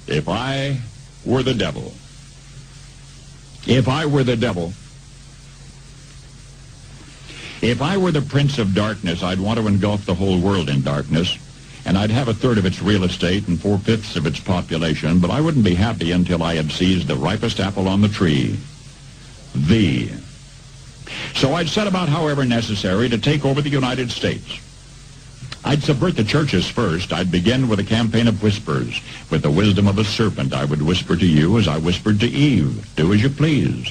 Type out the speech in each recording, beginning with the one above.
If I were the devil, if I were the devil, if I were the prince of darkness, I'd want to engulf the whole world in darkness, and I'd have a third of its real estate and 4/5 of its population, but I wouldn't be happy until I had seized the ripest apple on the tree, thee. So I'd set about, however necessary, to take over the United States. I'd subvert the churches first. I'd begin with a campaign of whispers. With the wisdom of a serpent, I would whisper to you as I whispered to Eve, do as you please.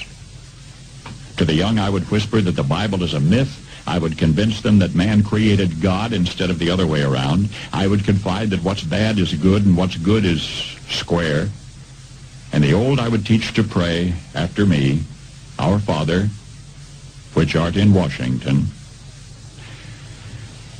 To the young, I would whisper that the Bible is a myth. I would convince them that man created God instead of the other way around. I would confide that what's bad is good and what's good is square. And the old I would teach to pray after me, Our Father, which art in Washington.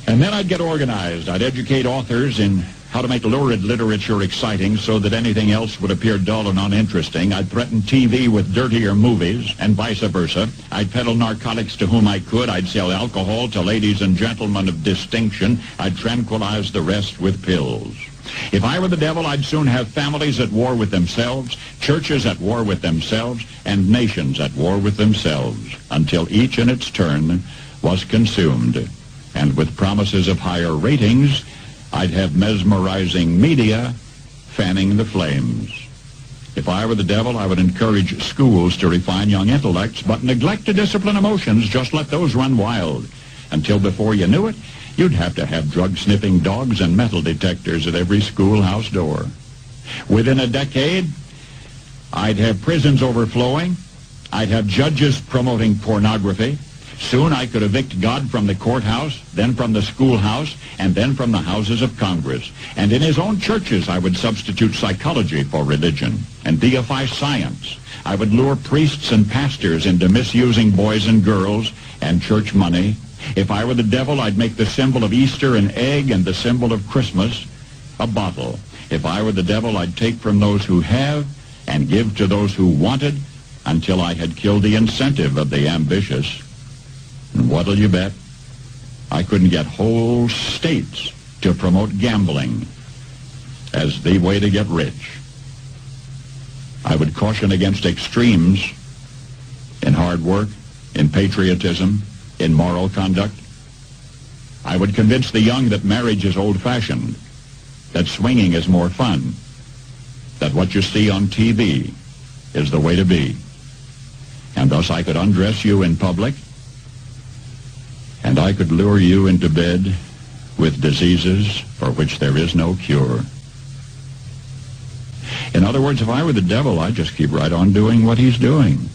And then I'd get organized. I'd educate authors in how to make lurid literature exciting so that anything else would appear dull and uninteresting. I'd threaten TV with dirtier movies and vice versa. I'd peddle narcotics to whom I could. I'd sell alcohol to ladies and gentlemen of distinction. I'd tranquilize the rest with pills. If I were the devil, I'd soon have families at war with themselves, churches at war with themselves, and nations at war with themselves, until each in its turn was consumed. And with promises of higher ratings, I'd have mesmerizing media fanning the flames. If I were the devil, I would encourage schools to refine young intellects, but neglect to discipline emotions. Just let those run wild. Until before you knew it, you'd have to have drug-sniffing dogs and metal detectors at every schoolhouse door. Within a decade, I'd have prisons overflowing. I'd have judges promoting pornography. Soon I could evict God from the courthouse, then from the schoolhouse, and then from the houses of Congress. And in his own churches, I would substitute psychology for religion and deify science. I would lure priests and pastors into misusing boys and girls and church money. If I were the devil, I'd make the symbol of Easter an egg and the symbol of Christmas a bottle. If I were the devil, I'd take from those who have and give to those who wanted until I had killed the incentive of the ambitious. And what'll you bet? I couldn't get whole states to promote gambling as the way to get rich. I would caution against extremes in hard work, in patriotism, in moral conduct. I would convince the young that marriage is old-fashioned, that swinging is more fun, that what you see on TV is the way to be. And thus I could undress you in public, and I could lure you into bed with diseases for which there is no cure. In other words, if I were the devil, I'd just keep right on doing what he's doing.